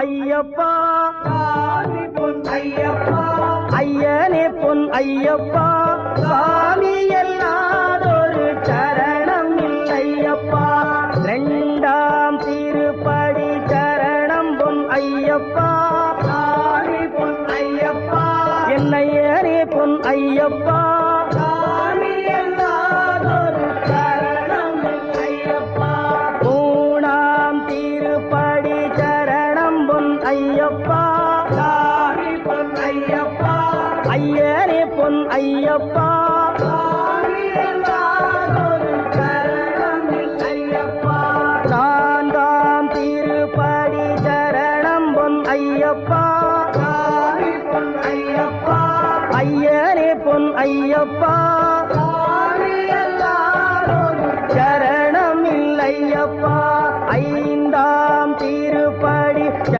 ஐயப்பா சாமி பொன் ஐயப்பா ஐயனே பொன் ஐயப்பா சாமி எல்லாதொரு சரணம் இல்லையப்பா இரண்டாம் திருப்படி சரணம் பொன் ஐயப்பா சாமி பொன் ஐயப்பா என்னையனே பொன் ஐயப்பா சாமி எல்லாதொரு சரணம் ஐயப்பா மூணாம் திருப்படி சரணம் பொன் ஐயப்பா சாமி பொன் ஐயப்பா ஐயனே பொன் ஐயப்பா சாமி எல்லாதொரு சரணம் ஐயப்பா நான்காம் திருப்படி சரணம் பொன் ஐயப்பா சாமி பொன் ஐயப்பா ஐயனே பொன் ஐயப்பா